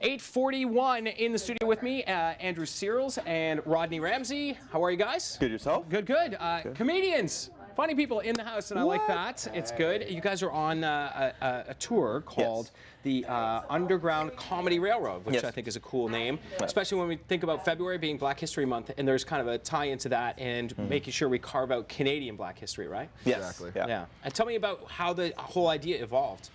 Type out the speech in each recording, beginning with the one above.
8:41 in the studio with me, Andrew Searles and Rodney Ramsey. How are you guys? Good, yourself? Good, good. Comedians, funny people in the house, and I like that. It's good. You guys are on a tour called the Underground Comedy Railroad, which I think is a cool name, especially when we think about February being Black History Month, and there's kind of a tie into that and making sure we carve out Canadian Black History, right? Yes. Exactly. Yeah. And tell me about how the whole idea evolved.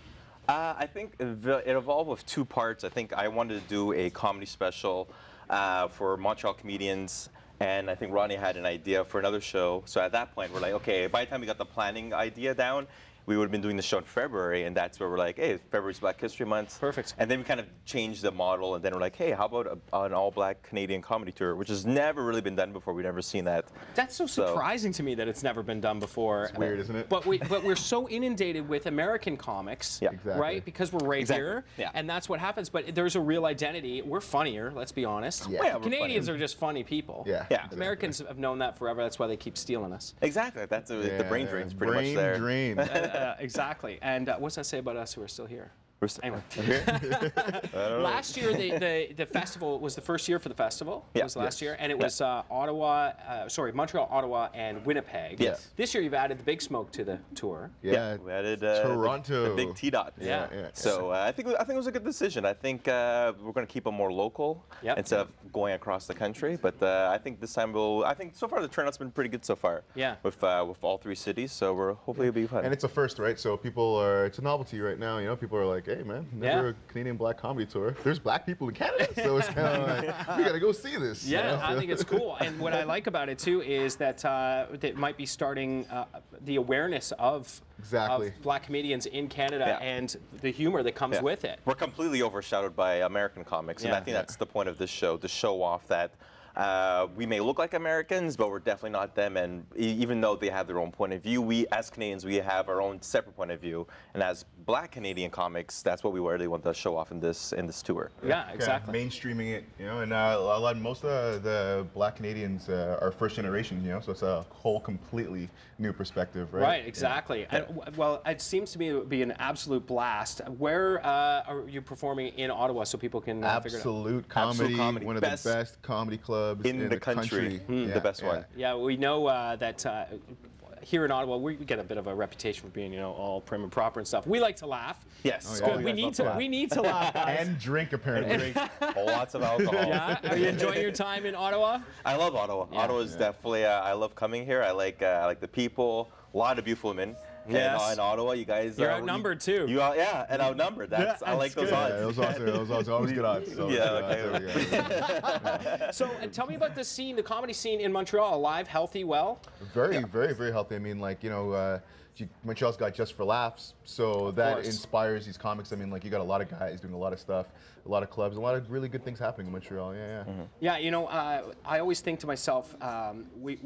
I think it evolved with two parts. I think I wanted to do a comedy special for Montreal comedians, and I think Rodney had an idea for another show. So at that point, we're like, okay, by the time we got the planning idea down, we would have been doing the show in February, and that's where we're like, hey, February's Black History Month. Perfect. And then we kind of changed the model, and then we're like, hey, how about an all-black Canadian comedy tour, which has never really been done before. We've never seen that. That's so surprising to me that it's never been done before. It's weird, isn't it? But we're so inundated with American comics, Exactly. right? Because we're right here, and that's what happens. But there's a real identity. We're funnier, let's be honest. Yeah. Canadians are just funny people. Yeah. Exactly. Americans have known that forever. That's why they keep stealing us. Exactly. That's the brain drain's pretty much there. Brain drain. Exactly. And what's that say about us who are still here? Anyway. drain. Last year, the festival was the first year for the festival. It was last year, and it was Montreal, Ottawa, and Winnipeg. Yes. This year, you've added the Big Smoke to the tour. Yeah. We added Toronto. the big T-Dot. Yeah. So I think it was a good decision. I think we're going to keep them more local instead of going across the country. But I think this time I think so far the turnout's been pretty good so far. Yeah. With all three cities, so hopefully it'll be fun. And it's a first, right? So it's a novelty right now. You know, people are like, hey, man, never a Canadian Black comedy tour. There's Black people in Canada, so it's kind of like, we got to go see this. Yeah, you know? I think it's cool. And what I like about it, too, is that it might be starting the awareness of Black comedians in Canada and the humor that comes with it. We're completely overshadowed by American comics, and I think that's the point of this show, to show off that we may look like Americans, but we're definitely not them. And even though they have their own point of view, we as Canadians, we have our own separate point of view. And as Black Canadian comics, that's what we really want to show off in this tour. Yeah, exactly. Mainstreaming it, you know, and most of the Black Canadians are first generation, you know, so it's a whole completely new perspective, right? Right, exactly. Yeah. And, well, it seems to me it would be an absolute blast. Where are you performing in Ottawa so people can figure it out? Absolute Comedy, one of the best comedy clubs in the country. The best one. Yeah, we know that here in Ottawa, we get a bit of a reputation for being, you know, all prim and proper and stuff. We like to laugh. Yes. We need to laugh, guys. And drink, apparently. Lots of alcohol. Yeah? Are you enjoying your time in Ottawa? I love Ottawa. Yeah. Ottawa is definitely, I love coming here. I like the people, a lot of beautiful women. Yes. And in Ottawa, you guys You're outnumbered too. You are, and outnumbered. I like those odds. Yeah, those odds are always good odds. So So tell me about the scene, the comedy scene in Montreal. Alive, healthy, well? Very, very, very healthy. I mean, like, you know, Montreal's got Just for Laughs, so that inspires these comics. I mean, like, you got a lot of guys doing a lot of stuff, a lot of clubs, a lot of really good things happening in Montreal. Yeah, you know, I always think to myself, we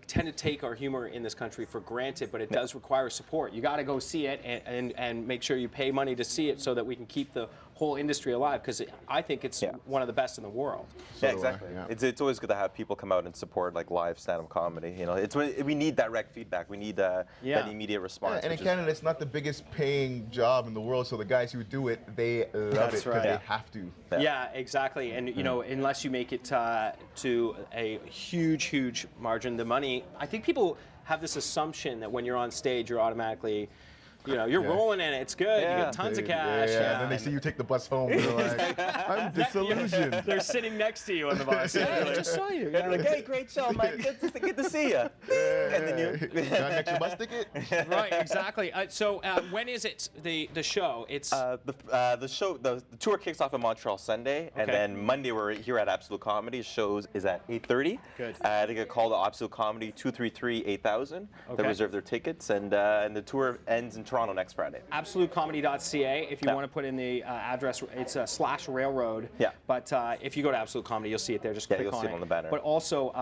tend to take our humor in this country for granted, but it does require support. You got to go see it and make sure you pay money to see it so that we can keep the whole industry alive, because I think it's one of the best in the world. Yeah, exactly. It's always good to have people come out and support like live stand-up comedy. You know, we need direct feedback. We need that immediate response. And in Canada, it's not the biggest paying job in the world, so the guys who do it, they love it because they have to. Yeah, exactly. And you know, unless you make it to a huge margin, the money. I think people have this assumption that when you're on stage, you're automatically, you know, you're rolling in it. It's good. You get tons of cash. And then they see you take the bus home. They're like, I'm disillusioned. They're sitting next to you on the bus. I just saw you. You're like, hey, great show, Mike. Good to see you. And then you got an extra bus ticket. Right, exactly. So when is it the show? It's the tour kicks off in Montreal Sunday, and then Monday we're here at Absolute Comedy. Shows is at 8:30. Good. They get called Absolute Comedy 233-8000. They reserve their tickets, and the tour ends in Toronto next Friday. AbsoluteComedy.ca. If you want to put in the address, it's /railroad. Yeah. But if you go to Absolute Comedy, you'll see it there. Just click you'll see it on the banner. But also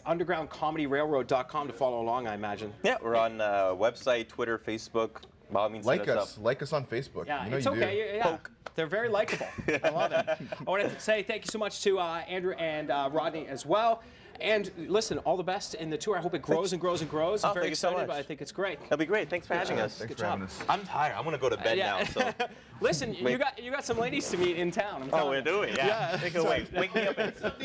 undergroundcomedyrailroad.com to follow along, I imagine. Yeah, we're on website, Twitter, Facebook. By all means, Like us on Facebook. Yeah, you know it's you okay. do. Yeah. Poke. They're very likable. I love it. I want to say thank you so much to Andrew and Rodney as well. And listen, all the best in the tour. I hope it grows and grows and grows. I'm very thank you so excited, much. but I think it's great. That'll be great. Thanks for having us. Thanks Good for job. having us. I'm tired. I'm gonna go to bed now. So. Listen, you got some ladies to meet in town. I'm telling Oh, we're you. doing. Yeah. Take it away. Wake me up.